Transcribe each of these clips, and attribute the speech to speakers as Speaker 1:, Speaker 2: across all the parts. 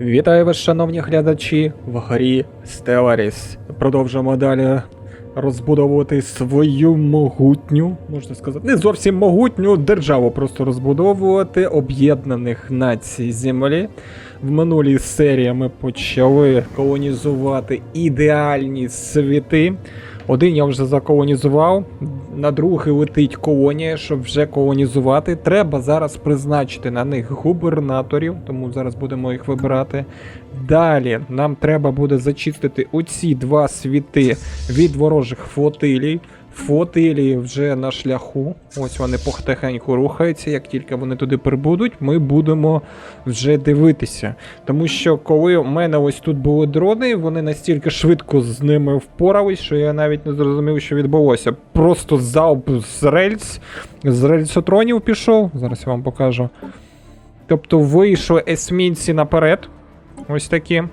Speaker 1: Вітаю вас, шановні глядачі, в грі Stellaris. Продовжуємо далі розбудовувати свою могутню, можна сказати, не зовсім могутню державу, просто розбудовувати об'єднаних націй Землі. В минулій серії ми почали колонізувати ідеальні світи. Один я вже заколонізував, на другий летить колонія, щоб вже колонізувати. Треба зараз призначити на них губернаторів, тому зараз будемо їх вибирати. Далі нам треба буде зачистити оці два світи від ворожих флотилій. Флотилії вже на шляху, ось вони потихеньку рухаються, як тільки вони туди прибудуть, ми будемо вже дивитися. Тому що коли у мене ось тут були дрони, вони настільки швидко з ними впорались, що я навіть не зрозумів, що відбулося. Просто залп з рельсотронів пішов, зараз я вам покажу. Тобто вийшли есмінці наперед, ось такі.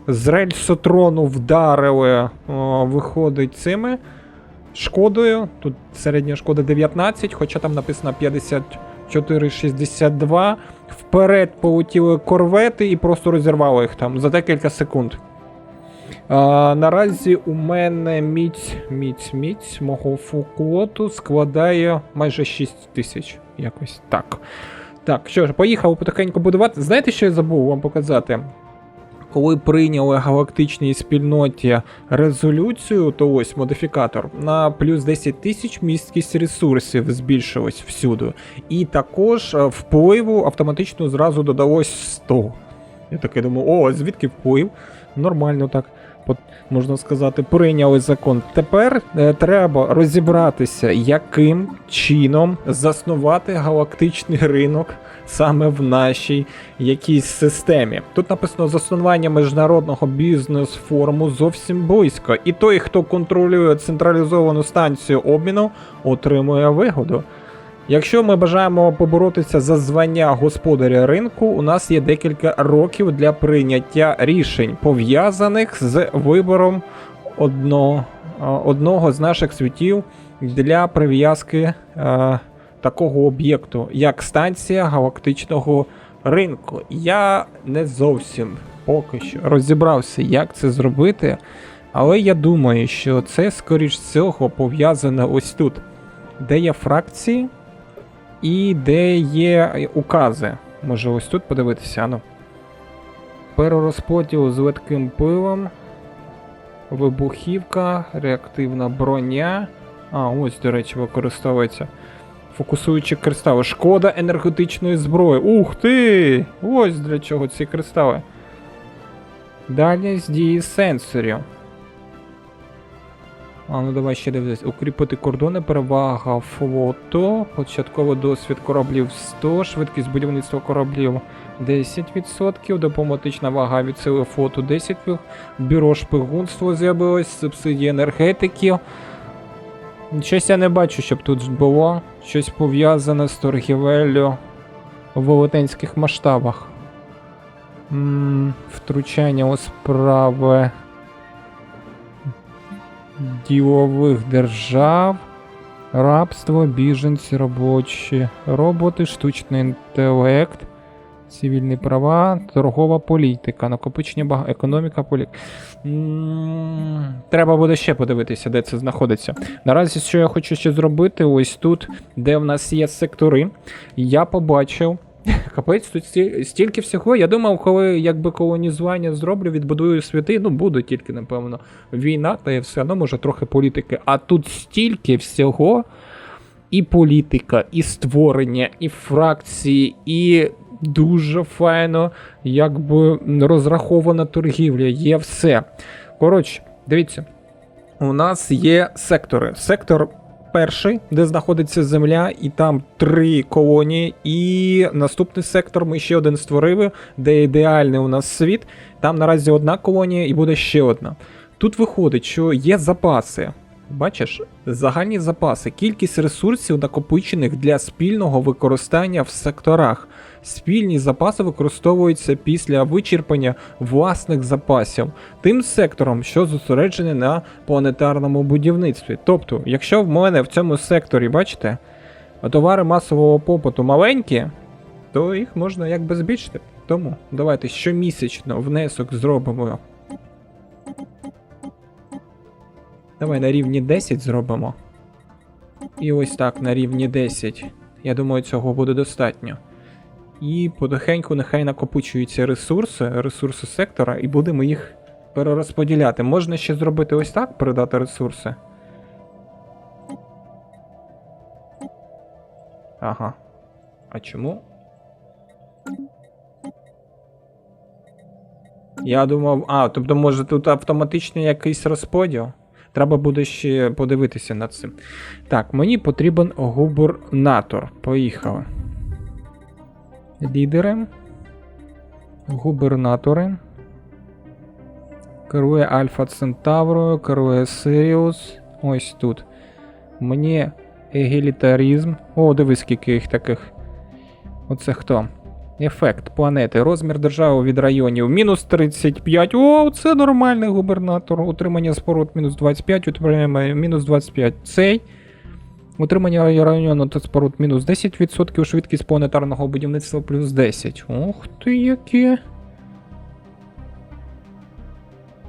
Speaker 1: З рельсотрону вдарили, виходить цими. Шкодою, тут середня шкода 19, хоча там написано 54-62. Вперед полетіли корвети і просто розірвали їх там за декілька секунд. Наразі у мене міць мого флоту складає майже 6 тисяч. Якось так. Так, що ж, поїхали потихеньку будувати. Знаєте, що я забув вам показати? Коли прийняли галактичній спільноті резолюцію, то ось модифікатор, на плюс 10 тисяч місткість ресурсів збільшилась всюди. І також впливу автоматично зразу додалось 100. Я таки думаю, о, звідки вплив? Нормально так, можна сказати, прийняли закон. Тепер треба розібратися, яким чином заснувати галактичний ринок саме в нашій якійсь системі. Тут написано заснування міжнародного бізнес-форуму зовсім близько. І той, хто контролює централізовану станцію обміну, отримує вигоду. Якщо ми бажаємо поборотися за звання господаря ринку, у нас є декілька років для прийняття рішень, пов'язаних з вибором одного з наших світів для прив'язки такого об'єкту, як станція галактичного ринку. Я не зовсім поки що розібрався, як це зробити, але я думаю, що це, скоріш всього, пов'язано ось тут, де є фракції і де є укази. Може ось тут подивитися, ну. Перерозподіл з легким пилом, вибухівка, реактивна броня. Ось, до речі, використовується. Фокусуючі кристали. Шкода енергетичної зброї. Ух ти! Ось для чого ці кристали. Дальність дії сенсорів. Ну давай ще дивитися. Укріпити кордони, перевага флоту, початковий досвід кораблів 100, швидкість будівництва кораблів 10%, дипломатична вага від сили флоту 10%, бюро шпигунства з'явилось, субсидії енергетики. Щось я не бачу, щоб тут було щось пов'язане з торгівеллю у велетенських масштабах. Втручання у справи ділових держав, рабство, біженці, робочі роботи, штучний інтелект, цивільні права, торгова політика, накопичення економіка, політика. Треба буде ще подивитися, де це знаходиться. Наразі, що я хочу ще зробити, ось тут, де в нас є сектори, я побачив, капець, тут стільки всього. Я думав, коли якби колонізування зроблю, відбудую світи, буде тільки, напевно, війна, та і все одно, може, трохи політики. А тут стільки всього, і політика, і створення, і фракції, і дуже файно, якби розрахована торгівля, є все. Коротше, дивіться, у нас є сектори. Сектор перший, де знаходиться земля, і там 3 колонії, і наступний сектор ми ще один створили, де ідеальний у нас світ, там наразі 1 колонія і буде ще одна. Тут виходить, що є запаси. Бачиш, загальні запаси, кількість ресурсів, накопичених для спільного використання в секторах. Спільні запаси використовуються після вичерпання власних запасів тим сектором, що зосереджений на планетарному будівництві. Тобто, якщо в мене в цьому секторі, бачите, товари масового попиту маленькі, то їх можна якби збільшити. Тому давайте щомісячно внесок зробимо. Давай на рівні 10 зробимо. І ось так, на рівні 10. Я думаю, цього буде достатньо. І потихеньку нехай накопичуються ресурси сектора, і будемо їх перерозподіляти. Можна ще зробити ось так, передати ресурси. Ага. А чому? Я думав, тобто може тут автоматичний якийсь розподіл? Треба буде ще подивитися над цим. Так, мені потрібен губернатор. Поїхали. Лідери. Губернатори. Керує Альфа Центаврою, керує Сиріус. Ось тут. Мені егілітаризм. О, дивись, скільки їх таких. Оце хто? Ефект планети. Розмір держави від районів. Мінус 35. О, це нормальний губернатор. Утримання споруд мінус 25. Утримання мінус 25. Цей. Утримання району та споруд мінус 10%. Швидкість планетарного будівництва плюс 10. Ох ти які.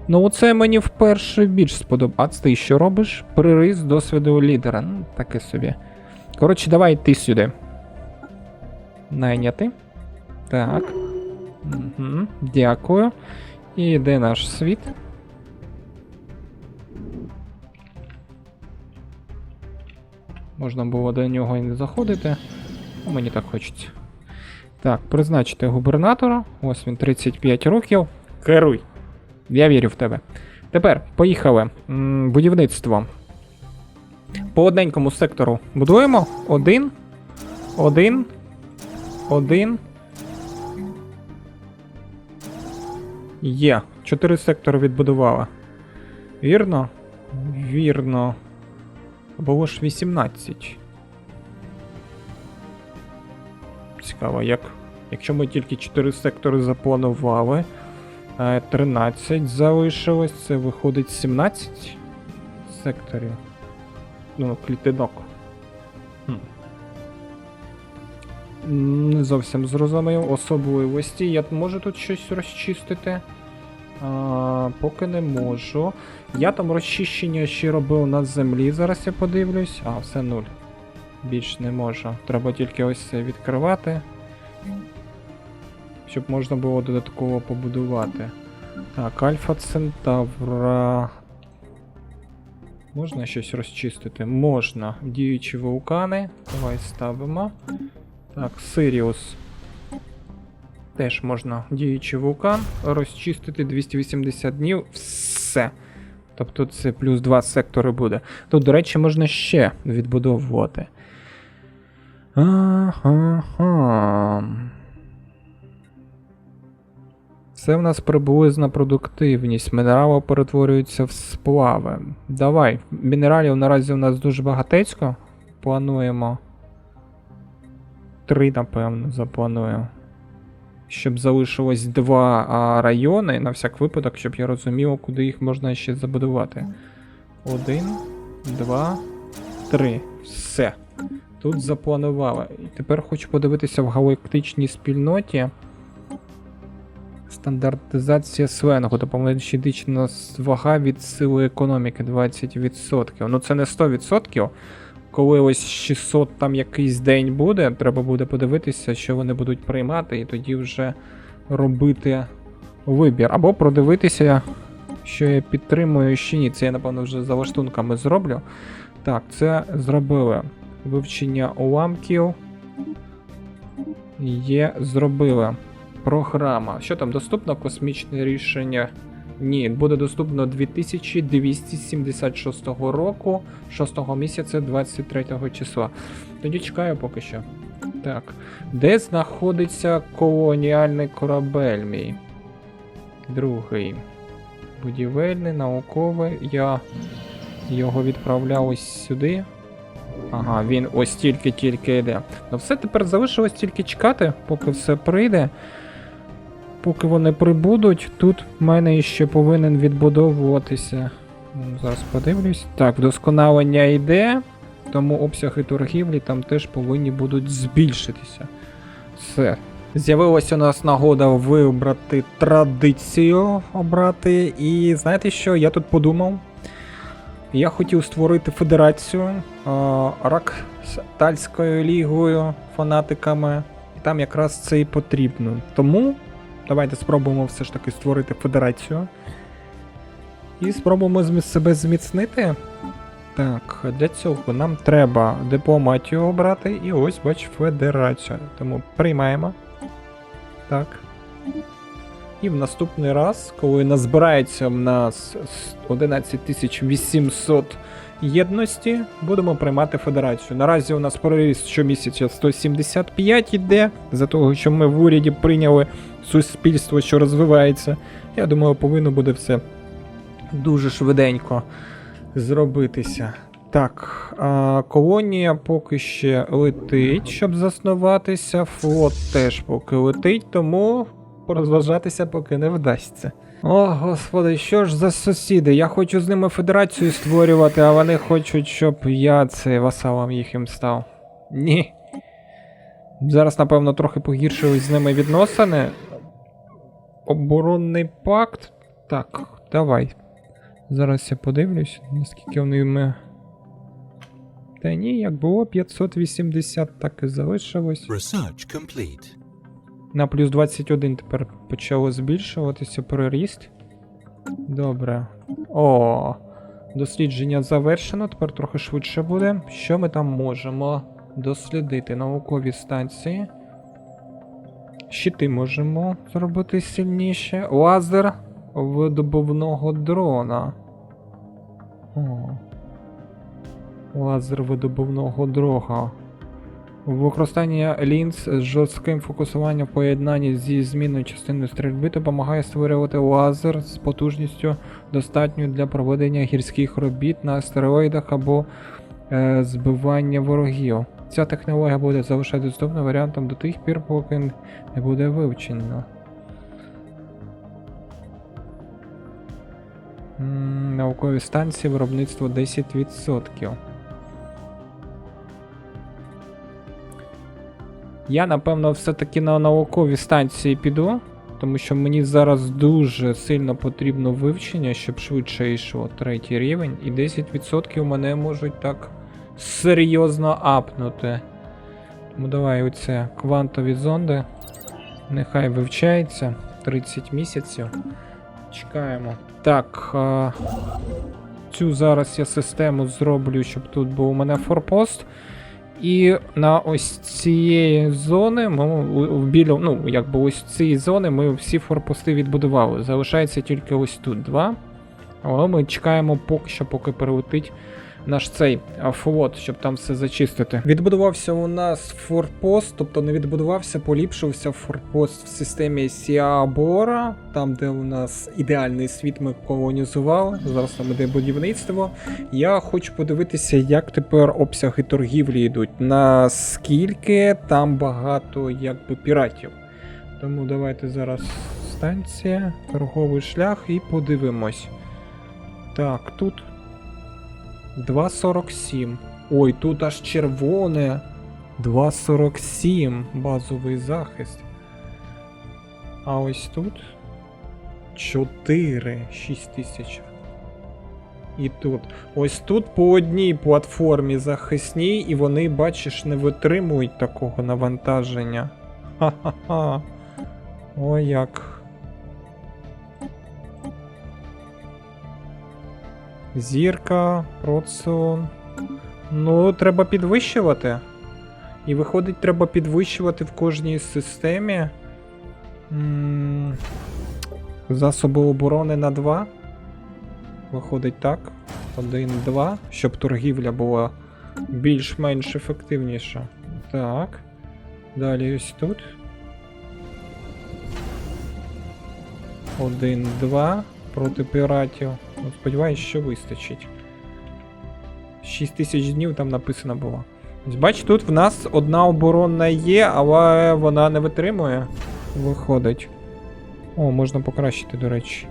Speaker 1: Ну оце мені вперше більш сподобається. Ти що робиш? Приріст досвіду лідера. Ну, таке собі. Коротше, давай ти сюди. Найняти. Так. Угу. Дякую. І де наш світ? Можна було до нього і не заходити. Мені так хочеться. Так, призначити губернатора. Ось він, 35 років. Керуй. Я вірю в тебе. Тепер, поїхали. Будівництво. По одненькому сектору будуємо. Один. Є. 4 сектори відбудувала. Вірно? Вірно. Було ж 18. Цікаво, як. Якщо ми тільки 4 сектори запланували, 13 залишилось, це виходить 17 секторів. Ну, клітинок. Не зовсім зрозумів. Особливості. Я можу тут щось розчистити? Поки не можу. Я там розчищення ще робив на землі, зараз я подивлюсь. Все 0. Більш не можу. Треба тільки ось це відкривати. Щоб можна було додатково побудувати. Так, Альфа Центавра. Можна щось розчистити? Можна. Діючі вулкани. Давай ставимо. Так, Сиріус. Теж можна діючий вулкан розчистити 280 днів. Все. Тобто це плюс 2 сектори буде. Тут, до речі, можна ще відбудовувати. Це в нас приблизна продуктивність. Мінерали перетворюються в сплави. Давай. Мінералів наразі у нас дуже багатецько. Плануємо. 3, напевно, запланую. Щоб залишилось 2 райони, на всяк випадок, щоб я розумів, куди їх можна ще забудувати. 1, 2, 3. Все. Тут запланували. І тепер хочу подивитися в галактичній спільноті. Стандартизація сленгу. Допомогти дична вага від сили економіки 20%. Ну це не 100%. Коли ось 600 там якийсь день буде, треба буде подивитися, що вони будуть приймати, і тоді вже робити вибір. Або продивитися, що я підтримую, що ні. Це я, напевно, вже за лаштунками зроблю. Так, це зробили. Вивчення уламків. Зробили. Програма. Що там, доступно космічне рішення? Ні, буде доступно 2276 року, 6 місяця, 23 числа. Тоді чекаю поки що. Так. Де знаходиться колоніальний корабель мій? Другий. Будівельний, науковий. Я його відправляв ось сюди. Ага, він ось тільки йде. Ну все, тепер залишилось тільки чекати, поки все прийде. Поки вони прибудуть, тут в мене ще повинен відбудовуватися. Зараз подивлюсь. Так, вдосконалення йде, тому обсяги торгівлі там теж повинні будуть збільшитися. Все. З'явилась у нас нагода вибрати традицію обрати. І знаєте що, я тут подумав. Я хотів створити федерацію рак з Тальською лігою, фанатиками. І там якраз це і потрібно. Тому давайте спробуємо все ж таки створити федерацію. І спробуємо себе зміцнити. Так, для цього нам треба дипломатію обрати. І ось, бач, федерацію. Тому приймаємо. Так. І в наступний раз, коли назбирається в нас 11800 єдності, будемо приймати федерацію. Наразі у нас приріст щомісяця 175 іде, за того, що ми в уряді прийняли суспільство, що розвивається. Я думаю, повинно буде все дуже швиденько зробитися. Так, колонія поки ще летить, щоб заснуватися. Флот теж поки летить, тому порозважатися поки не вдасться. О, господи, що ж за сусіди? Я хочу з ними федерацію створювати, а вони хочуть, щоб я васалом їхнім став. Ні. Зараз, напевно, трохи погіршились з ними відносини. Оборонний пакт. Так, давай. Зараз я подивлюсь, наскільки вони... Та ні, як було 580, так і залишилось.
Speaker 2: Research complete.
Speaker 1: На плюс 21 тепер почало збільшуватися приріст. Добре. О, дослідження завершено, тепер трохи швидше буде. Що ми там можемо дослідити? Наукові станції. Щити можемо зробити сильніше. Лазер видобувного дрона. О. Лазер видобувного дрога. Використання лінз з жорстким фокусуванням в поєднанні зі змінною частиною стрільби допомагає створювати лазер з потужністю достатньою для проведення гірських робіт на астероїдах або збивання ворогів. Ця технологія буде залишати доступним варіантом до тих пір, поки не буде вивчена. Наукові станції, виробництво 10%. Я, напевно, все-таки на наукові станції піду, тому що мені зараз дуже сильно потрібно вивчення, щоб швидше йшло 3-й рівень, і 10% мене можуть так серйозно апнути. Тому давай оце квантові зонди, нехай вивчається 30 місяців. Чекаємо. Так, цю зараз я систему зроблю, щоб тут був у мене форпост. І на ось цієї зони, ось цієї зони ми всі форпости відбудували. Залишається тільки ось тут 2. Але ми чекаємо поки прилетить наш цей флот, щоб там все зачистити. Відбудувався у нас форпост, тобто не відбудувався, поліпшився форпост в системі Сіабора, там де у нас ідеальний світ ми колонізували, зараз там іде будівництво. Я хочу подивитися, як тепер обсяги торгівлі йдуть, наскільки там багато якби піратів. Тому давайте зараз станція, торговий шлях і подивимось. Так, тут 2,47. Ой, тут аж червоне. 2,47 базовий захист. А ось тут 6 тисяч. І тут. Ось тут по одній платформі захисній, і вони, бачиш, не витримують такого навантаження. Ха-ха-ха. Ой, як. Зірка, Процион. Ну, треба підвищувати. І виходить, треба підвищувати в кожній системі. Засоби оборони на 2. Виходить так. 1, 2. Щоб торгівля була більш-менш ефективніша. Так. Далі ось тут. 1, 2. Проти піратів. Сподіваюсь, що вистачить. 6000 днів там написано було. Ось бач, тут в нас одна оборонна є, але вона не витримує. Виходить. О, можна покращити, до речі.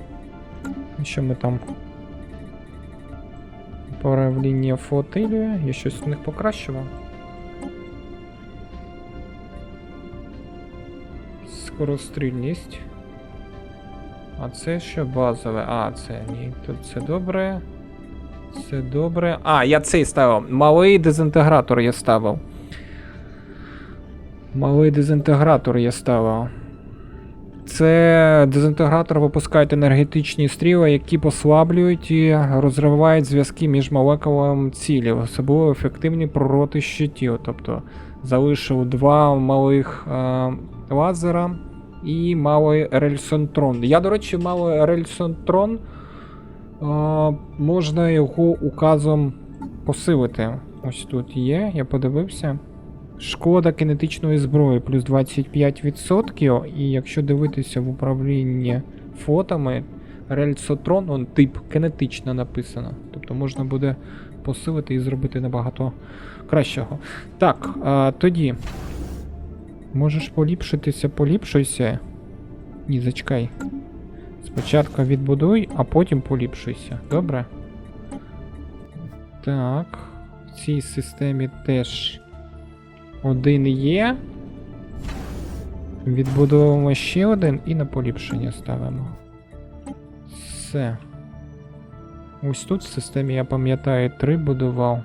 Speaker 1: Що ми там? Управління флотилією. Я щось у них покращував. Скорострільність. А це що базове? А, це ні. Тут це добре. Це добре. А, я цей ставив. Малий дезінтегратор я ставив. Малий дезінтегратор я ставив. Це дезінтегратор випускає енергетичні стріли, які послаблюють і розривають зв'язки між молекулами цілі, особливо ефективні проти щитів. Тобто залишив два малих лазера і малий рельсонтрон. Я, до речі, малий рельсонтрон можна його указом посилити. Ось тут є, я подивився. Шкода кинетичної зброї плюс 25%. І якщо дивитися в управлінні фотами, рельсотрон, он тип кинетично написано. Тобто можна буде посилити і зробити набагато кращого. Так, тоді. Можеш поліпшитися, поліпшуйся. Ні, зачекай. Спочатку відбудуй, а потім поліпшуйся. Добре? Так. В цій системі теж один є. Відбудовуємо ще один і на поліпшення ставимо. Все. Ось тут в системі, я пам'ятаю, 3 будував.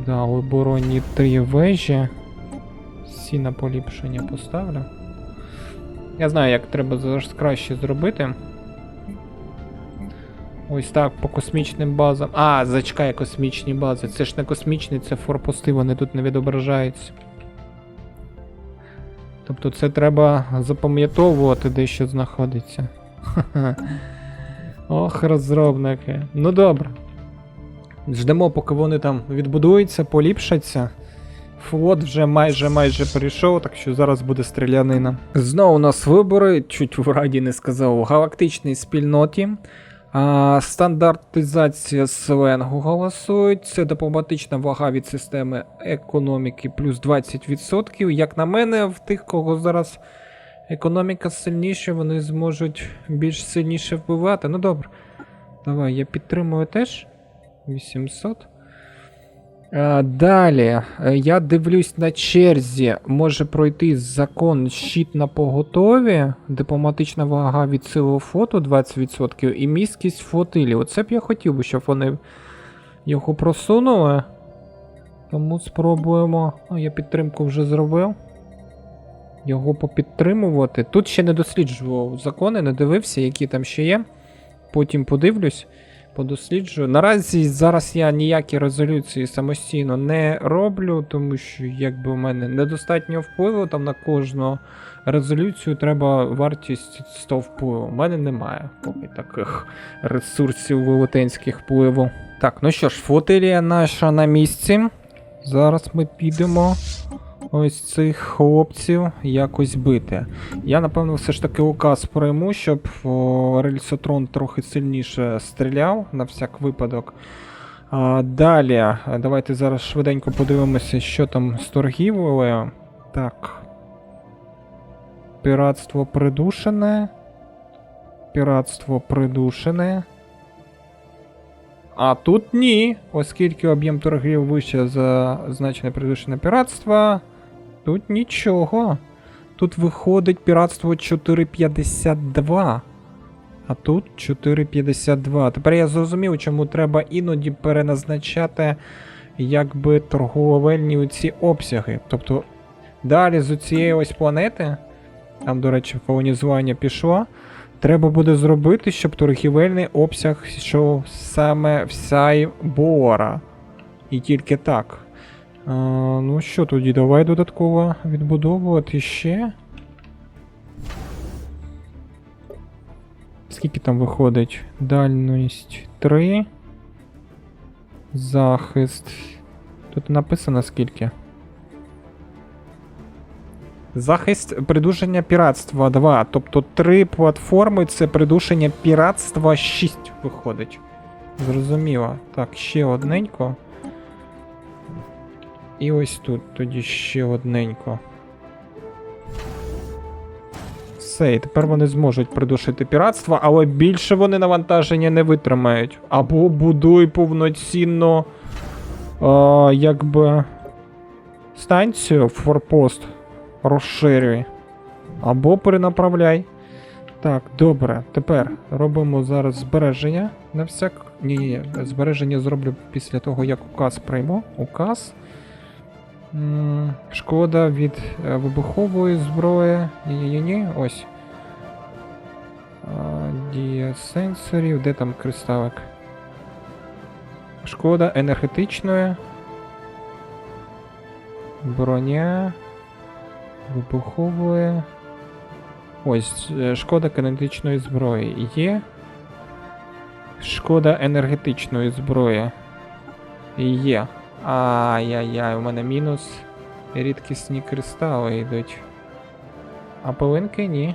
Speaker 1: Да, оборонні 3 вежі. Всі на поліпшення поставлю. Я знаю, як треба зараз краще зробити. Ось так, по космічним базам. А, зачекай, космічні бази. Це ж не космічні, це форпости, вони тут не відображаються. Тобто це треба запам'ятовувати, де що знаходиться. Ох, розробники. Ну добре. Ждемо, поки вони там відбудуються, поліпшаться. Флот вже майже перейшов, так що зараз буде стрілянина. Знову у нас вибори, чуть в раді не сказав, в галактичній спільноті. Стандартизація сленгу голосують. Це дипломатична вага від системи економіки плюс 20%. Як на мене, в тих, кого зараз економіка сильніша, вони зможуть більш сильніше впливати. Ну добре. Давай, я підтримую теж. 800. Далі, я дивлюсь на черзі, може пройти закон щит на поготові, дипломатична вага від сили флоту 20% і місткість флотилі. Оце б я хотів би, щоб вони його просунули. Тому спробуємо. Я підтримку вже зробив. Його попідтримувати. Тут ще не досліджував закони, не дивився, які там ще є. Потім подивлюсь. Подосліджую. Наразі зараз я ніякі резолюції самостійно не роблю, тому що якби у мене недостатньо впливу, там на кожну резолюцію треба вартість 100 впливу. У мене немає поки таких ресурсів велетенських впливу. Так, ну що ж, флотилія наша на місці. Зараз ми підемо ось цих хлопців якось бити. Я, напевно, все ж таки указ прийму, щоб рельсотрон трохи сильніше стріляв, на всяк випадок. Далі, давайте зараз швиденько подивимося, що там з торгівлею. Так. Піратство придушене. Піратство придушене. А тут ні, оскільки об'єм торгів вище за значне придушене піратство. Тут нічого. Тут виходить піратство 4,52. А тут 4,52. Тепер я зрозумів, чому треба іноді переназначати якби торговельні ці обсяги. Тобто далі з цієї ось планети, там, до речі, колонізування пішло, треба буде зробити, щоб торгівельний обсяг йшов саме в Сайбора. І тільки так. Ну що тоді, давай додатково відбудовувати ще. Скільки там виходить? Дальність 3. Захист. Тут написано скільки. Захист придушення піратства 2. Тобто 3 платформи це придушення піратства 6 виходить. Зрозуміло. Так, ще одненько. І ось тут тоді ще одненько. Все, і тепер вони зможуть придушити піратство, але більше вони навантаження не витримають. Або будуй повноцінно якби станцію, форпост розширюй. Або перенаправляй. Так, добре. Тепер робимо зараз збереження на всяк. Ні, збереження зроблю після того, як указ прийму. Указ. Шкода від вибухової зброї. Ні. Ось. Дія сенсорів. Де там кристалик? Шкода енергетичної. Броня. Вибухової. Ось, шкода кинетичної зброї. Є. Шкода енергетичної зброї. Є. Ай-яй-яй, у мене мінус. Рідкісні кристали йдуть. А пилинки ні.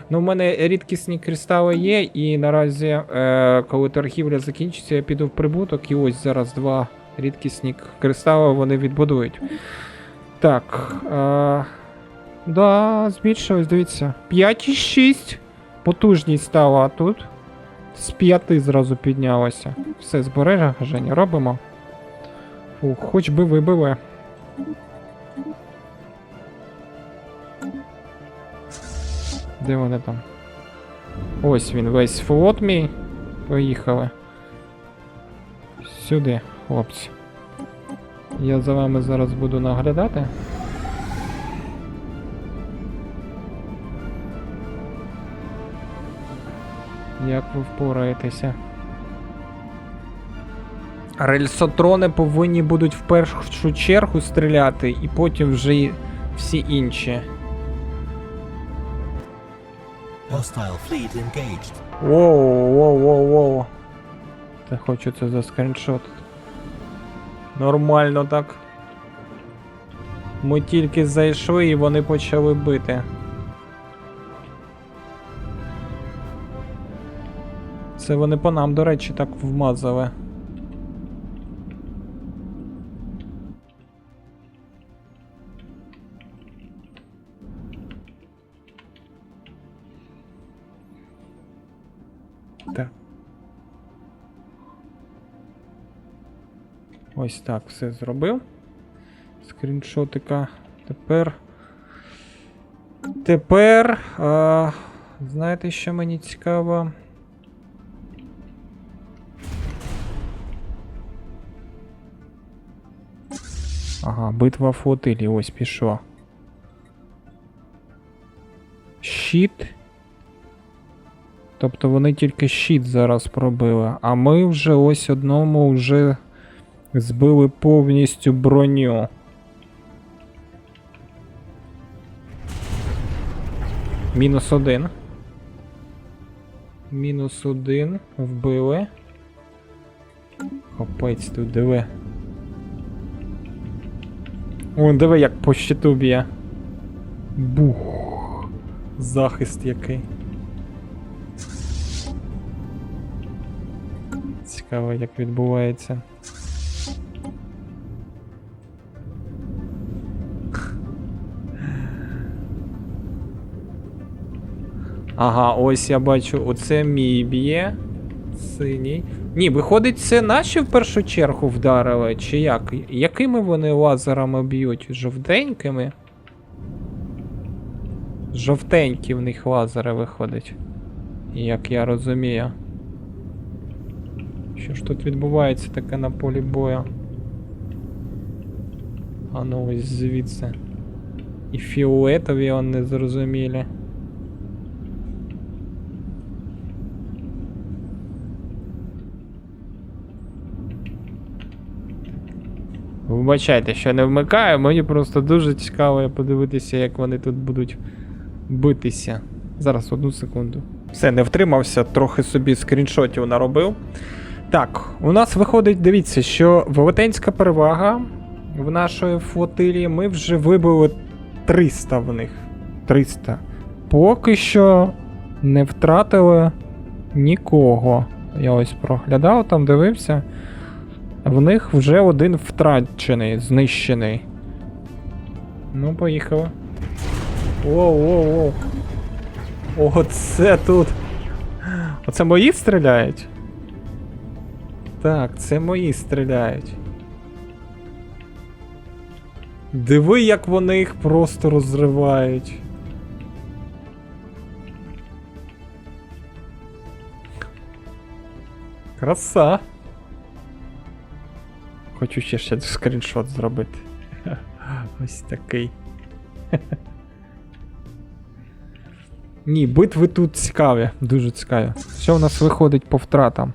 Speaker 1: Ну, у мене рідкісні кристали є, і наразі, коли торгівля закінчиться, я піду в прибуток, і ось зараз 2 рідкісні кристали вони відбудують. Так. Да, збільшилось, дивіться. 5,6. Потужність стала, а тут з 5 зразу піднялося. Все, збереження робимо. Фух, хоч би вибили. Де вони там? Ось він, весь флот мій. Поїхали. Сюди, хлопці. Я за вами зараз буду наглядати. Як ви впораєтеся? Рельсотрони повинні будуть в першу чергу стріляти, і потім вже і всі інші.
Speaker 2: Hostile fleet engaged.
Speaker 1: Воу. Та хочу це заскріншот. Нормально так. Ми тільки зайшли і вони почали бити. Це вони по нам, до речі, так вмазали. Так. Ось так все зробив. Скріншотика. Тепер, знаєте, що мені цікаво? Ага, битва флотилії, ось пішло. Щит. Тобто вони тільки щит зараз пробили, а ми вже ось одному вже збили повністю броню. -1. -1 вбили. Капець тут, диви. О, диви, як по щиту б'є. Бух. Захист який. Цікаво, як відбувається. Ага, ось я бачу, оце мій б'є. Синій. Ні, виходить, це наші в першу чергу вдарили, чи як? Якими вони лазерами б'ють? Жовтенькими? Жовтенькі в них лазери виходять. Як я розумію. Що ж тут відбувається таке на полі бою? А ну ось звідси. І фіолетові он незрозумілі. Вибачайте, що не вмикаю, мені просто дуже цікаво подивитися, як вони тут будуть битися. Зараз, 1 секунду. Все, не втримався, трохи собі скріншотів наробив. Так, у нас виходить, дивіться, що велетенська перевага в нашої флотилії. Ми вже вибили 300 в них. 300. Поки що не втратили нікого. Я ось проглядав, там дивився. В них вже 1 втрачений, знищений. Ну, поїхали. Воу. Оце тут. Оце мої стріляють? Так, це мої стріляють. Диви, як вони їх просто розривають. Краса. Хочу ще скріншот зробити. Ось такий. Ні, битви тут цікаві, дуже цікаві. Що у нас виходить по втратам?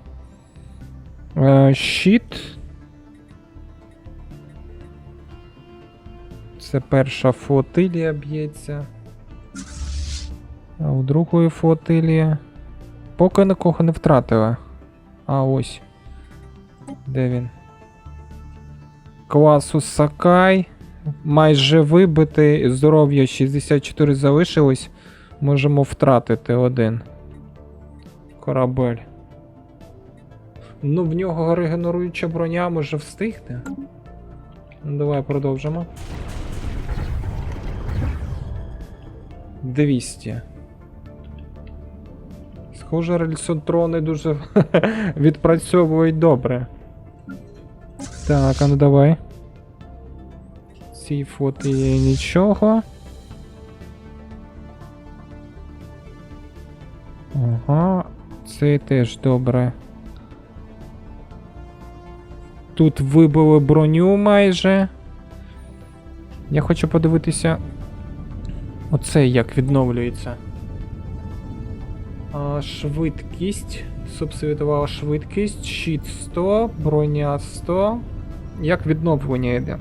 Speaker 1: Щит. Це перша флотилія б'ється. А у другої флотилії. Поки нікого не втратили. А ось. Де він? Класу Сакай. Майже вибитий. Здоров'я 64 залишилось. Можемо втратити один корабель. Ну, в нього регенеруюча броня може встигти. Ну, давай продовжимо. 200. Схоже, рельсотрони дуже відпрацьовують добре. Так, а ну давай. Ці фото є нічого. Ага, це теж добре. Тут вибили броню майже. Я хочу подивитися. Оце як відновлюється. Швидкість. Субсвітова швидкість. Щит 100, броня 100. Як відновлення йде?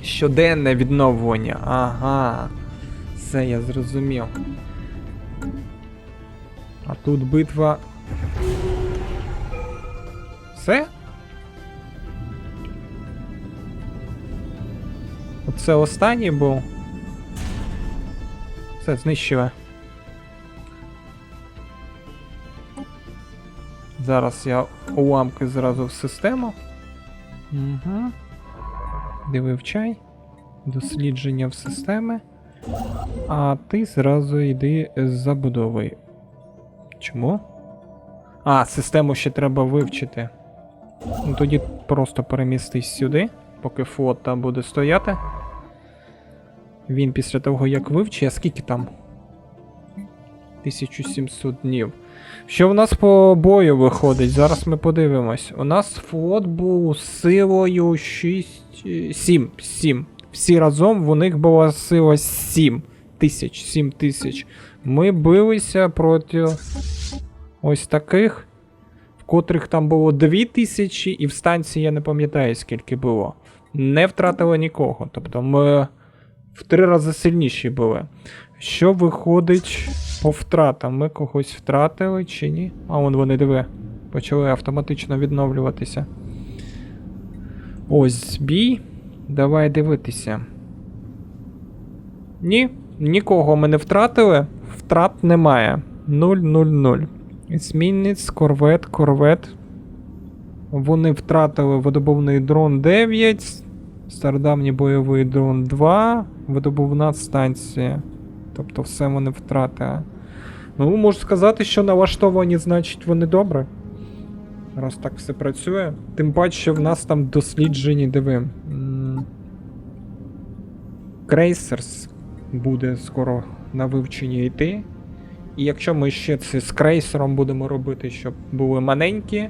Speaker 1: Щоденне відновлення. Ага. Все, я зрозумів. А тут битва. Все? Оце останній був. Все, знищили. Зараз я уламки зразу в систему. Угу. Де вивчай. Дослідження в системи. А ти зразу йди з забудовою. Чому? А, систему ще треба вивчити. Ну тоді просто перемістись сюди, поки флот там буде стояти. Він після того, як вивчить, а скільки там? 1700 днів. Що в нас по бою виходить? Зараз ми подивимось. У нас флот був силою 7. Всі разом у них була сила 7 тисяч. Ми билися проти ось таких, в котрих там було 2000, і в станції я не пам'ятаю, скільки було. Не втратили нікого. Тобто ми в 3 рази сильніші були. Що виходить по втратам? Ми когось втратили чи ні? А вон вони, диви, почали автоматично відновлюватися. Ось бій. Давай дивитися. Ні, нікого ми не втратили. Втрат немає. 0-0-0. Есмінець, корвет. Вони втратили видобувний дрон 9, стародавній бойовий дрон 2, видобувна станція. Тобто все вони втратили. Ну, можу сказати, що налаштовані, значить, вони добре. Раз так все працює. Тим паче в нас там досліджені, диви. Крейсерс буде скоро на вивчення йти. І якщо ми ще це з крейсером будемо робити, щоб були маленькі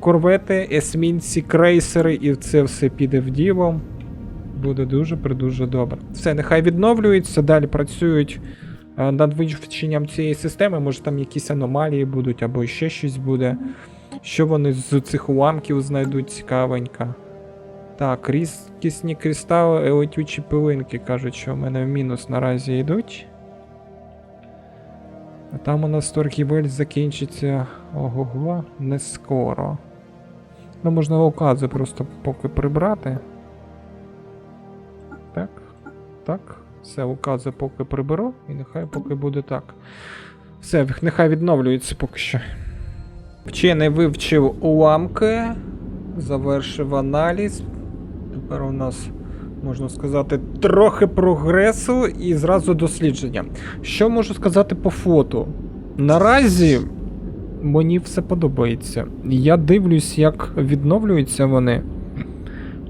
Speaker 1: корвети, есмінці, крейсери, і це все піде в діло, буде дуже добре. Все, нехай відновлюється, далі працюють над вивченням цієї системи, може там якісь аномалії будуть, або ще щось буде. Що вони з цих уламків знайдуть цікавенько. Так, рідкісні кристали, летючі пилинки, кажуть, що в мене в мінус наразі йдуть. А там у нас торгівель закінчиться, ого-го, не скоро. Ну, можна укази просто поки прибрати. Так. Все, укази поки приберу, і нехай поки буде так. Все, нехай відновлюється поки що. Вчений вивчив уламки, завершив аналіз. Тепер у нас, можна сказати, трохи прогресу і зразу дослідження. Що можу сказати по фото? Наразі мені все подобається. Я дивлюсь, як відновлюються вони.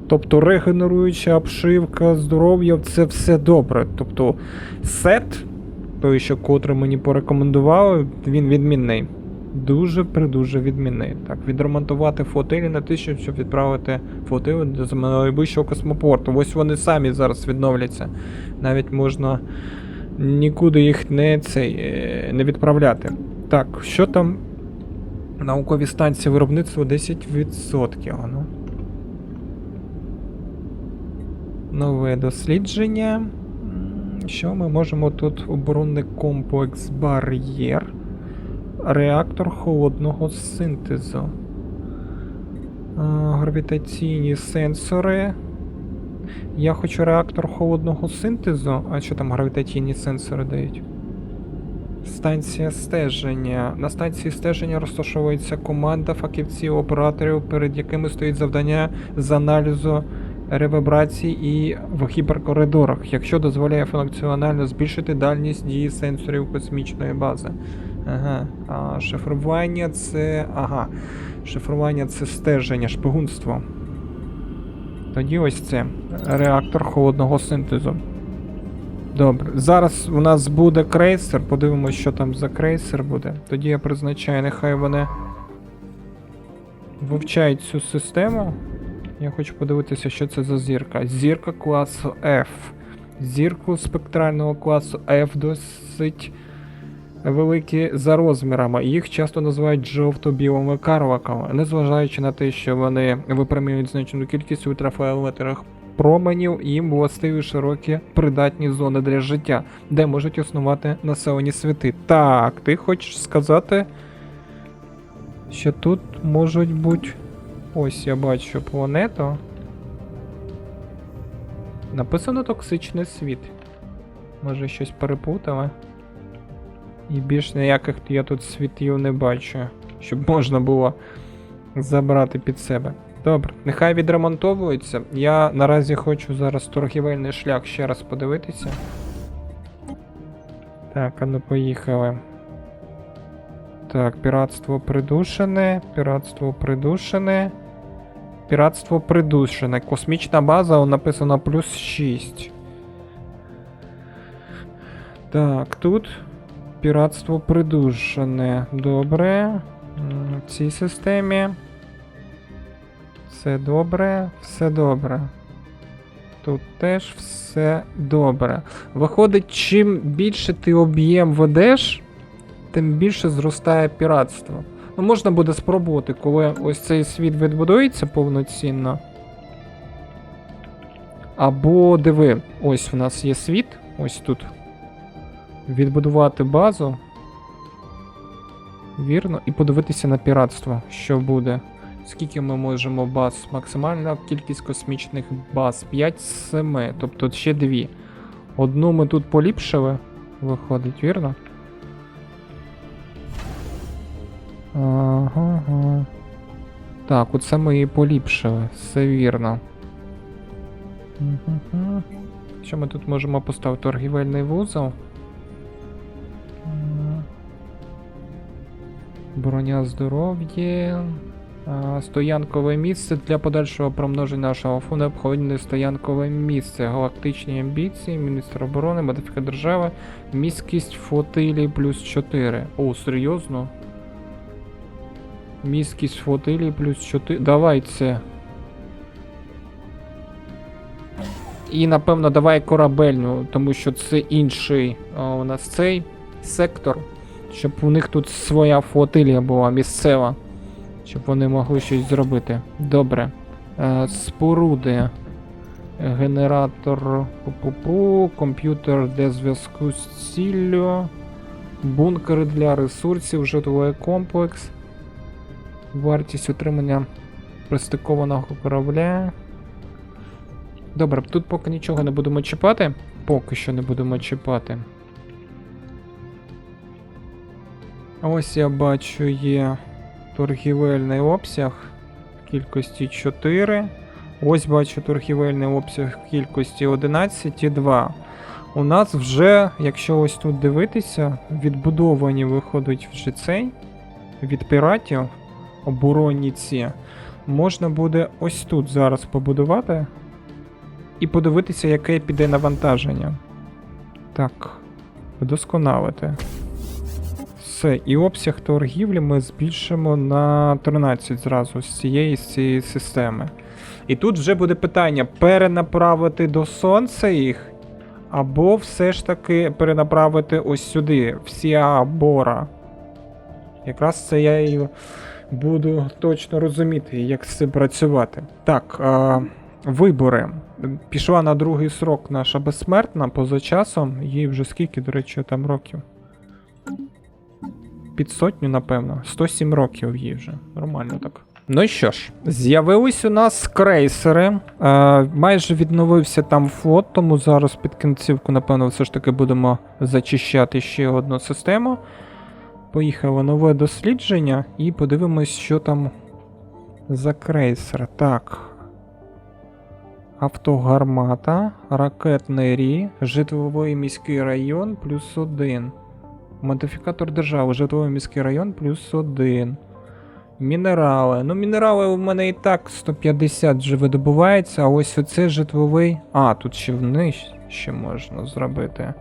Speaker 1: Тобто регенеруюча обшивка, здоров'я, це все добре. Тобто сет, той, що котрий мені порекомендували, він відмінний. Дуже відмінний. Так, відремонтувати флотилі на 1000, щоб відправити флотилі до найближчого космопорту. Ось вони самі зараз відновляться. Навіть можна нікуди їх не відправляти. Так, що там? Наукові станції виробництва 10%. Ну. Нове дослідження. Що ми можемо тут? Оборонний комплекс бар'єр. Реактор холодного синтезу. Гравітаційні сенсори. Я хочу реактор холодного синтезу. А що там гравітаційні сенсори дають? Станція стеження. На станції стеження розташовується команда фахівців-операторів, перед якими стоїть завдання з аналізу ревербрацій і в гіперкоридорах, якщо дозволяє функціонально збільшити дальність дії сенсорів космічної бази. Ага. А шифрування це... Ага. Шифрування це стеження, шпигунство. Тоді ось це. Реактор холодного синтезу. Добре. Зараз у нас буде крейсер. Подивимось, що там за крейсер буде. Тоді я призначаю, нехай вони вивчають цю систему. Я хочу подивитися, що це за зірка. Зірка класу F. Зірку спектрального класу F досить великі за розмірами. Їх часто називають жовто-білими карликами, незважаючи на те, що вони випромінюють значну кількість ультрафіолетових променів, їм властиві широкі придатні зони для життя, де можуть існувати населені світи. Так, ти хочеш сказати, що тут можуть бути... Ось я бачу планету. Написано токсичний світ. Може щось переплутали? І більш ніяких я тут світів не бачу, щоб можна було забрати під себе. Добре, нехай відремонтовується. Я наразі хочу зараз торгівельний шлях ще раз подивитися. Так, а ну поїхали. Так, піратство придушене, піратство придушене. Піратство придушене. Космічна база, написано +6. Так, тут піратство придушене. Добре. В цій системі. Все добре, все добре. Тут теж все добре. Виходить, чим більше ти об'єм ведеш, тим більше зростає піратство. Ну, можна буде спробувати, коли ось цей світ відбудується повноцінно. Або, диви, ось в нас є світ, ось тут. Відбудувати базу. Вірно. І подивитися на піратство, що буде. Скільки ми можемо баз? Максимальна кількість космічних баз. 5 з 7, тобто ще 2. Одну ми тут поліпшили, виходить, вірно? Ага. Так, оце ми її поліпшили, все вірно. Що ми тут можемо поставити? Торгівельний вузол. Броня здоров'я. Стоянкове місце для подальшого промноження нашого фонду обходне стоянкове місце. Галактичні амбіції, міністр оборони, модифікація держави, міськість флотилії +4. О, серйозно? Міськість флотилії +4. Давай це. І, напевно, давай корабельну, тому що це інший у нас цей сектор. Щоб у них тут своя флотилія була місцева. Щоб вони могли щось зробити. Добре. Споруди. Генератор комп'ютер для зв'язку з ціллю. Бункери для ресурсів, житловий комплекс. Вартість утримання пристикованого корабля. Добре, тут поки нічого не будемо чіпати. Поки що не будемо чіпати. Ось я бачу є торгівельний обсяг в кількості 4. Ось бачу торгівельний обсяг в кількості 11,2. У нас вже, якщо ось тут дивитися, відбудовані виходить вже цей від піратів, оборонні ці. можна буде ось тут зараз побудувати і подивитися, яке піде навантаження. Так, вдосконалити. Все, і обсяг торгівлі ми збільшимо на 13 зразу з цієї системи. І тут вже буде питання: перенаправити до сонця їх, або все ж таки перенаправити ось сюди, в Сіабора. Якраз це я і буду точно розуміти, як з цим працювати. Так, вибори. Пішла на другий срок наша безсмертна, поза часом. Їй вже скільки, до речі, там років? Під сотню, напевно. 107 років їй вже. Нормально так. Ну і що ж, з'явились у нас крейсери. Майже відновився там флот, тому зараз під кінцівку, напевно, все ж таки будемо зачищати ще одну систему. Поїхало нове дослідження і подивимось, що там за крейсер. Так. Автогармата, ракетний рі, житловий міський район +1. Модифікатор держави, житловий міський район +1. Мінерали. Ну, мінерали у мене і так 150 вже видобувається, а ось оце житловий. А, тут ще вниз ще можна зробити.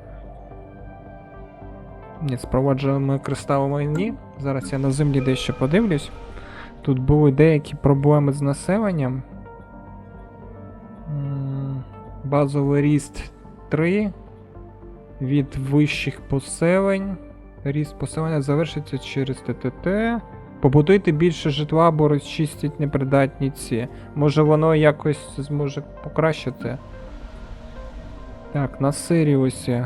Speaker 1: Ні, спроваджуємо кристалами ні. Зараз я на землі дещо подивлюсь. Тут були деякі проблеми з населенням. Базовий ріст 3. Від вищих поселень. Ріст поселення завершиться через ТТТ. Побудуйте більше житла, бо розчистять непридатні ці. Може воно якось зможе покращити. Так, на Сиріусі.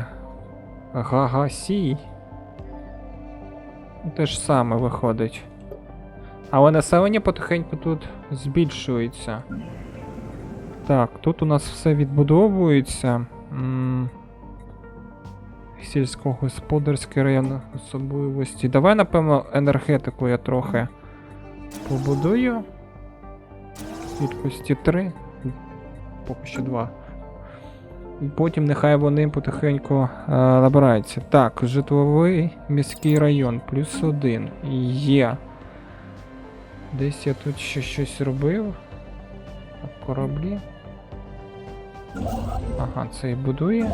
Speaker 1: Гагасій. Те ж саме виходить. Але населення потихеньку тут збільшується. Так, тут у нас все відбудовується. Сільськогосподарський район особливості. Давай, напевно, енергетику я трохи побудую. Кількості 3. Поки що 2. Потім нехай вони потихеньку набираються. Так, житловий міський район +1. Є. Десь я тут ще щось робив. Так, кораблі. Ага, цей будує.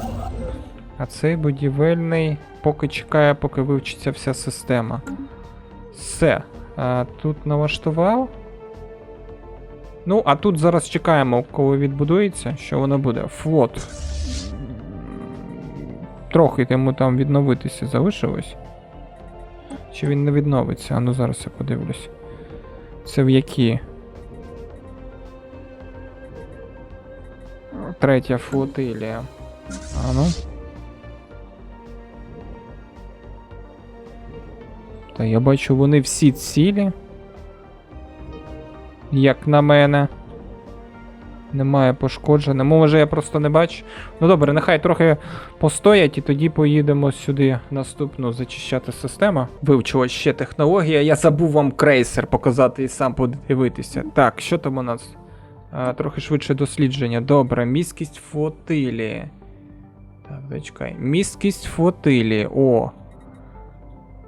Speaker 1: А цей будівельний поки чекає, поки вивчиться вся система. Все. Тут налаштував. Ну, а тут зараз чекаємо, коли відбудується, що воно буде. Флот. Трохи йому там відновитися залишилось. Чи він не відновиться? А ну зараз я подивлюсь. Це в які? Третя флотилія. А ну. Та я бачу, вони всі цілі. Як на мене. Немає пошкодження. Може я просто не бачу. Ну добре, нехай трохи постоять і тоді поїдемо сюди наступну зачищати систему. Вивчила ще технологія. Я забув вам крейсер показати і сам подивитися. Так, що там у нас? Трохи швидше дослідження. Добре, місткість флотилії. Так, зачекай. Місткість флотилії.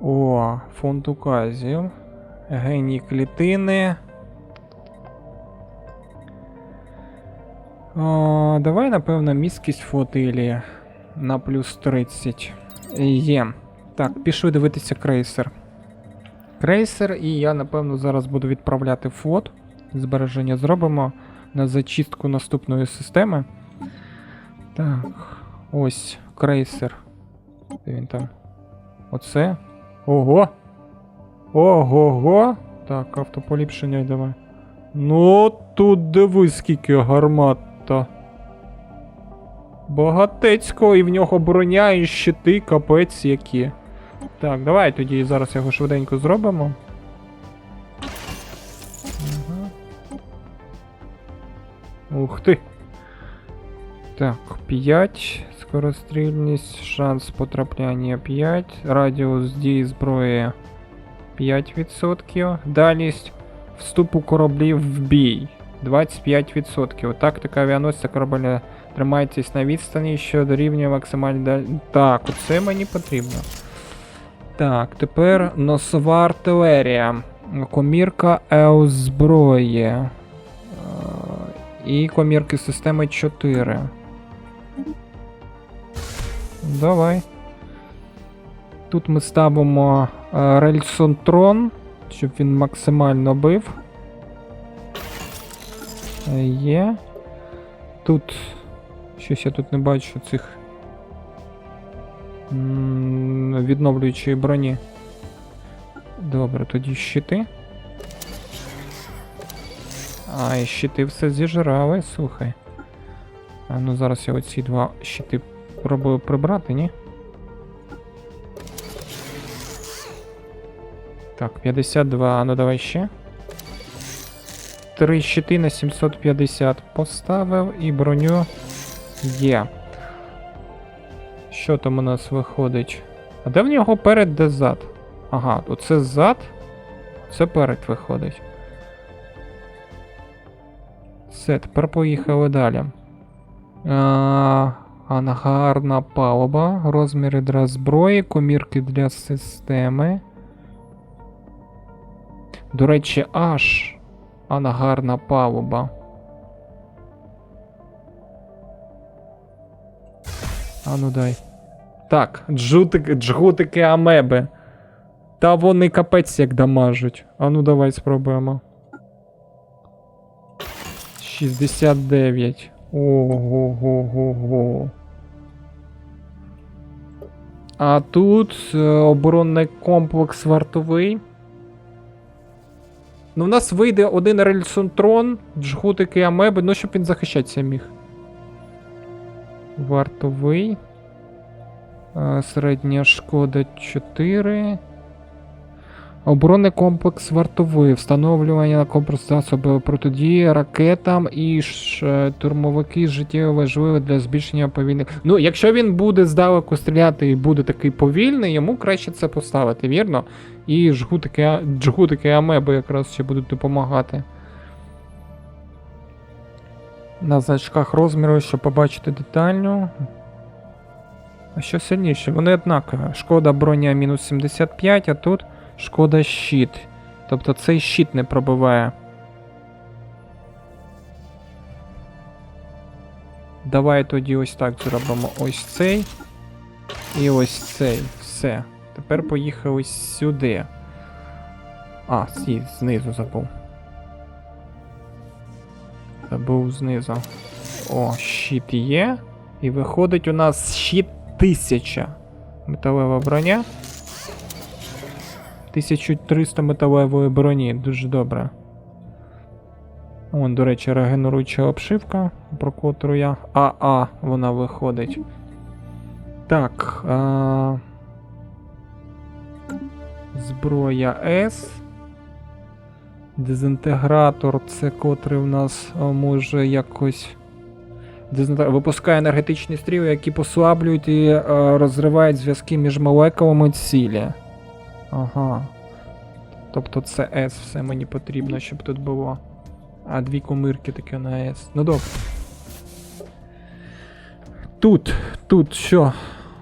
Speaker 1: О, фонд указів. Геній клітини. Давай, напевно, місткість флотилії на +30. Є. Так, пішли дивитися крейсер. Крейсер, і я, напевно, зараз буду відправляти флот. Збереження зробимо на зачистку наступної системи. Так, ось крейсер. Де він там? Оце. Ого! Ого-го! Так, автополіпшення давай. Ну, тут дивись, скільки гармат-то. Багатецько, і в нього броня, і щити, капець які. Так, давай тоді зараз його швиденько зробимо. Ух ти. Так, 5. Скорострільність, шанс потрапляння 5. Радіус дії зброї 5%. Дальність вступу кораблів в бій 25%. Тактика авіаносця корабля. Тримайтесь на відстані, що дорівнює максимальній дальності. Так, оце мені потрібно. Так, тепер носова артилерія. Комірка Еозброї. І комірки системи 4. Давай. Тут ми ставимо Рельсонтрон, щоб він максимально бив. Є. Тут. Щось я тут не бачу цих відновлюючої броні. Добре, тоді щити. А, і щити все зіжрали, слухай. А ну зараз я оці два щити пробую прибрати, ні? Так, 52, ну давай ще. 3 щити на 750 поставив і броню є. Що там у нас виходить? А де в нього перед, де зад? Ага, оце зад, це перед виходить. Все, тепер поїхали далі. Ангарна палуба, розміри для зброї, комірки для системи. До речі, аж ангарна палуба. А ну дай. Так, джгутики амеби. Та вони капець як дамажуть. А ну давай спробуємо. 69. Ого-го-го-го. А тут оборонний комплекс вартовий. Ну, в нас вийде один Рельсонтрон, джгутики амеби, ну, щоб він захищатися міг. Вартовий. Середня шкода 4. Оборонний комплекс вартовий. Встановлювання комплекс засобів протидії ракетам і штурмовики життєво важливі для збільшення повільних. Ну, якщо він буде здалеку стріляти і буде такий повільний, йому краще це поставити, вірно? І джгутики амеби якраз ще будуть допомагати. На значках розміру, щоб побачити детально. А що сильніше? Вони однакові. Шкода броня мінус 75, а тут шкода щит. Тобто цей щит не пробиває. Давай тоді ось так зробимо. Ось цей. І ось цей. Все. Тепер поїхали сюди. А, знизу забув. Забув знизу. О, щит є. І виходить у нас щит 1000. Металева броня. 1300 металевої броні. Дуже добре. Вон, до речі, регенеруюча обшивка, про котру я... АА вона виходить. Так. Зброя С. Дезінтегратор, це котрий у нас може якось... Випускає енергетичні стріли, які послаблюють і розривають зв'язки між молекулами цілі. Ага. Тобто це С, все мені потрібно, щоб тут було. А дві комирки таке на С. Ну добре. Тут що?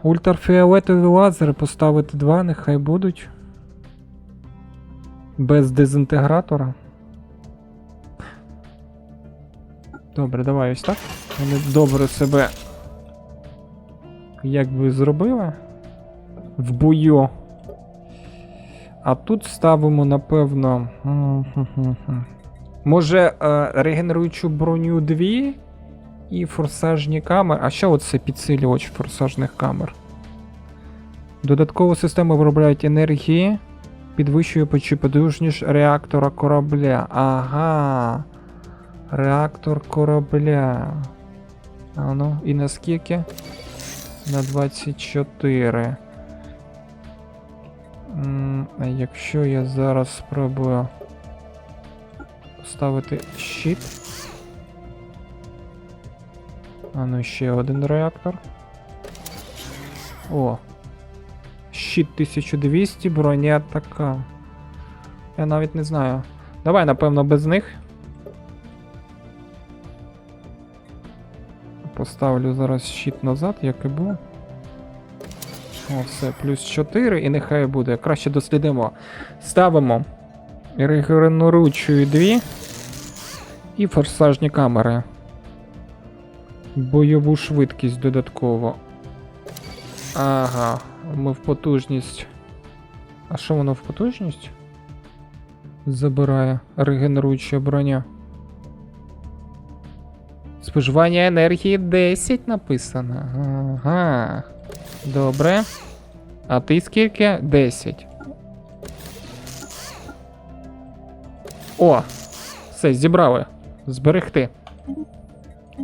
Speaker 1: Ультрафіолетові лазери поставити 2, нехай будуть. Без дезінтегратора. Добре, давай ось так. Вони добре себе якби зробили в бою. А тут ставимо, напевно. Може, регенеруючу броню 2 і форсажні камери. А що оце підсилювач форсажних камер? Додаткову систему виробляють енергії, підвищує потужність реактора корабля. Ага. Реактор корабля. А ну, і на скільки? На 24. А якщо я зараз спробую поставити щит. А ну ще один реактор. О. Щит 1200, броня така. Я навіть не знаю. Давай, напевно, без них. Поставлю зараз щит назад, як і був. О, все, плюс 4 і нехай буде. Краще дослідимо. Ставимо Регенеручую 2. І форсажні камери. Бойову швидкість додатково. Ага, ми в потужність. А що воно в потужність? Забирає регенеруюча броня. Споживання енергії 10 написано. Ага. Добре. А ти скільки? 10. О! Все, зібрали. Зберегти.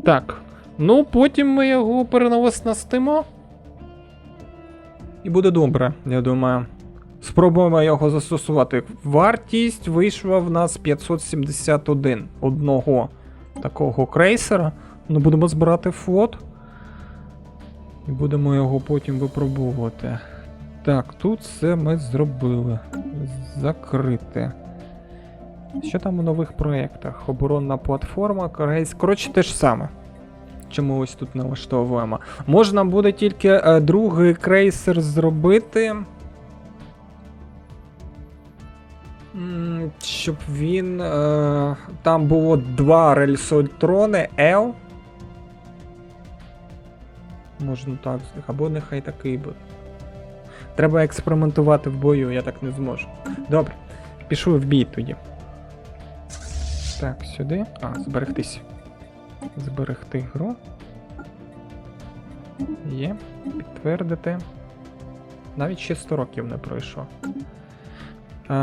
Speaker 1: Так. Ну, потім ми його переносимо. І буде добре, я думаю. Спробуємо його застосувати. Вартість вийшла в нас 571 одного такого крейсера. Ну, будемо збирати флот. І будемо його потім випробовувати. Так, тут все ми зробили. Закрите. Що там у нових проєктах? Оборонна платформа, корейська. Коротше, те ж саме. Чому ось тут налаштовуємо. Можна буде тільки другий крейсер зробити. Щоб він. Там було 2 рельсотрони L. Можна так, або нехай такий буде. Треба експериментувати в бою, я так не зможу. Добре, пішли в бій тоді. Так, сюди. Зберегтись. Зберегти гру. Є. Підтвердити. Навіть ще 100 років не пройшло.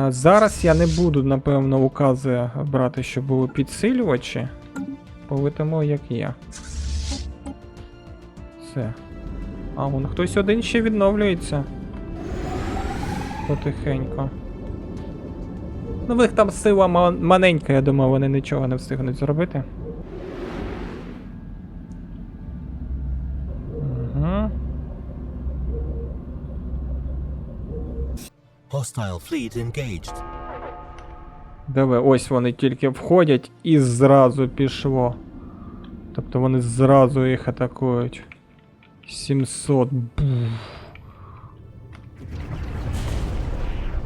Speaker 1: Зараз я не буду, напевно, укази брати, щоб були підсилювачі. Полетимо, як є. Все. Вон хтось один ще відновлюється. Потихеньку. Ну, в них там сила маленька, я думаю, вони нічого не встигнуть зробити. Угу.
Speaker 2: Hostile fleet engaged.
Speaker 1: Диви, ось вони тільки входять і зразу пішло. Тобто вони зразу їх атакують. 700.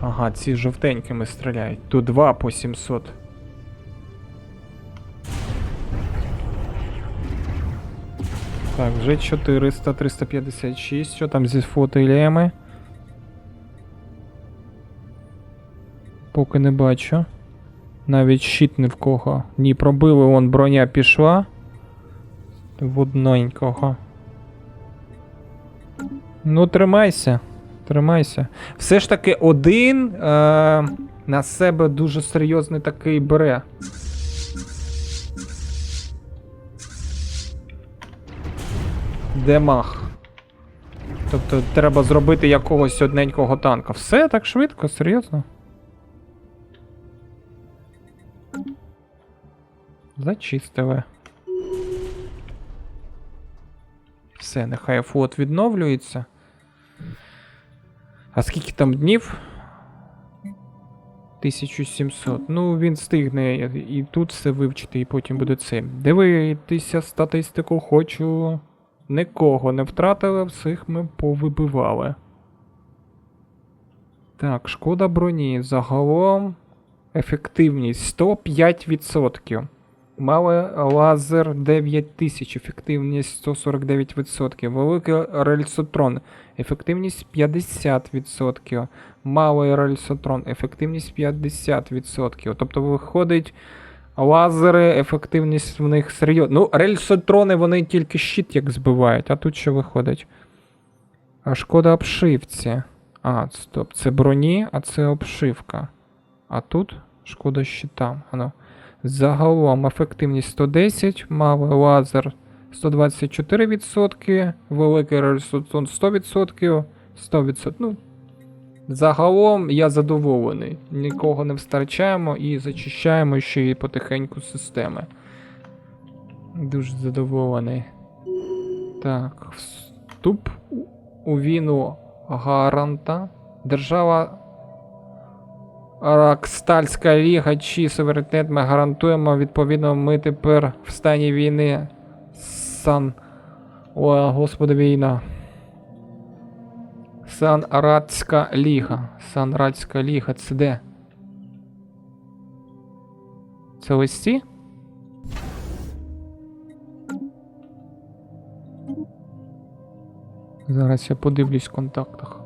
Speaker 1: Ага, ці жовтенькими стріляють. Тут 2 по 700. Так, вже 400, 356. Що там зі фотоіліями? Поки не бачу. Навіть щит ні в кого. Ні, пробили, вон броня пішла. В одненького. Ну, тримайся. Тримайся. Все ж таки один на себе дуже серйозний такий бере. Де мах? Тобто треба зробити якогось одненького танка. Все так швидко, серйозно? Зачистили. Все, нехай флот відновлюється. А скільки там днів? 1700. Ну, він встигне і тут все вивчити, і потім буде це. Дивитися статистику хочу. Нікого не втратили, всіх ми повибивали. Так, шкода броні. Загалом ефективність 105%. Мали лазер 9000, ефективність 149%. Великий рельсотрон, ефективність 50%. Малий рельсотрон, ефективність 50%. Тобто виходить, лазери, ефективність в них серйозна. Ну, рельсотрони вони тільки щит як збивають, а тут що виходить? А шкода обшивці. Стоп, це броні, а це обшивка. А тут шкода щита. Загалом ефективність 110, малий лазер 124%, великий рельсотрон 100%, 100%. Ну, загалом я задоволений. Нікого не втрачаємо і зачищаємо ще й потихеньку системи. Дуже задоволений. Так, вступ у війну гаранта. Держава Рокстальська ліга чи суверенітет ми гарантуємо. Відповідно, ми тепер в стані війни. Господи, війна. Сан-Радська ліга. Сан-Радська ліга, це де? Це ось ці? Зараз я подивлюсь в контактах.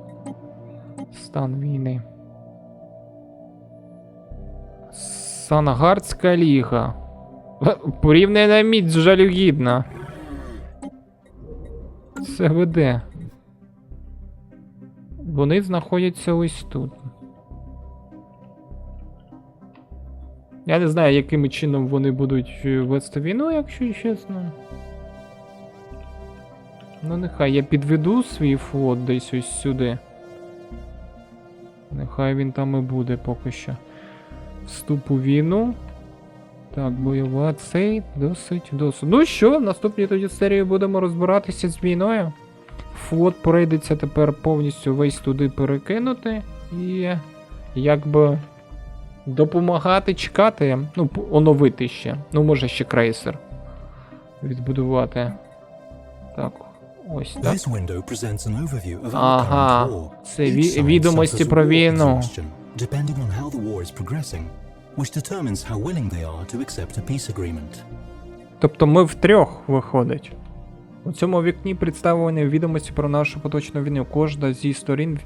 Speaker 1: Стан війни. Сангардська ліга. Порівняна міць жалюгідна. Це веде. Вони знаходяться ось тут. Я не знаю, яким чином вони будуть вести війну, якщо чесно. Ну, нехай я підведу свій флот десь ось сюди. Нехай він там і буде поки що. Вступ у війну. Так, бойова цей досить. Ну що, в наступній тоді серії будемо розбиратися з війною. Флот прийдеться тепер повністю весь туди перекинути. І якби допомагати чекати. Ну, оновити ще. Ну, може ще крейсер відбудувати. Так, ось так.
Speaker 2: This window presents an overview of our
Speaker 1: Ага,
Speaker 2: current war.
Speaker 1: це
Speaker 2: Each side
Speaker 1: відомості
Speaker 2: suffers
Speaker 1: про
Speaker 2: war
Speaker 1: війну.
Speaker 2: exhaustion, depending on how the war is progressing, which determines how willing they are to accept a peace agreement.
Speaker 1: Тобто ми втрьох виходить. У цьому вікні представлені відомості про нашу поточну війну. Кожна зі сторін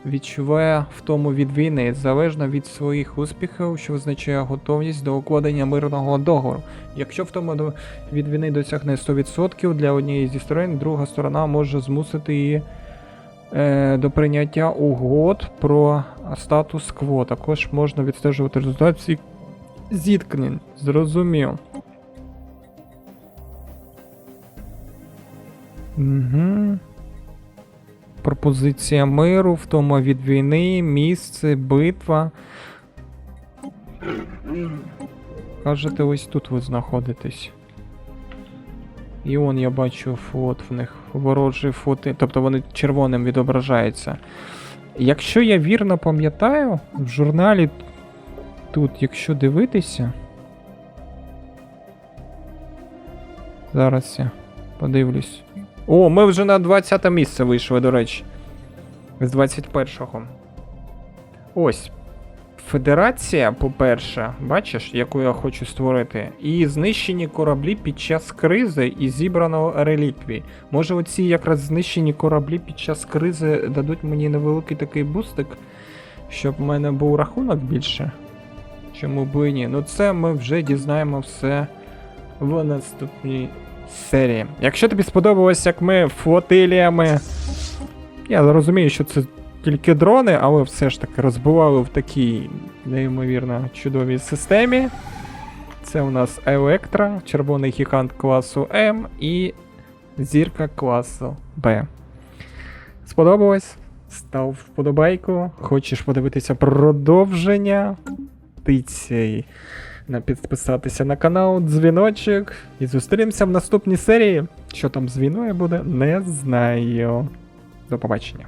Speaker 1: відчуває втому від війни, залежно від своїх успіхів, що визначає готовність до укладення мирного договору. Якщо втома від війни досягне 100% для однієї зі сторон, друга сторона може змусити її до прийняття угод про статус-кво. Також можна відстежувати результат всіх зіткнень. Зрозумів. Угу. Пропозиція миру, втома від війни, місце, битва. Кажете, ось тут ви знаходитесь. І он я бачу флот в них. Ворожі флоти. Тобто вони червоним відображаються. Якщо я вірно пам'ятаю, в журналі тут, якщо дивитися. Зараз я подивлюсь. О, ми вже на 20 місце вийшли, до речі. З 21-го. Ось. Федерація, по-перше, бачиш, яку я хочу створити. І знищені кораблі під час кризи і зібрано реліквій. Може оці якраз знищені кораблі під час кризи дадуть мені невеликий такий бустик, щоб в мене був рахунок більше. Чому б і ні? Ну це ми вже дізнаємо все в наступній серії. Якщо тобі сподобалось, як ми флотиліями... Я розумію, що це тільки дрони, але все ж таки розбивали в такій неймовірно чудовій системі. Це у нас Електра, червоний гігант класу М і зірка класу Б. Сподобалось? Став вподобайку. Хочеш подивитися продовження? Тицяй підписатися на канал, дзвіночок. І зустрінемося в наступній серії. Що там з війною буде, не знаю. До побачення.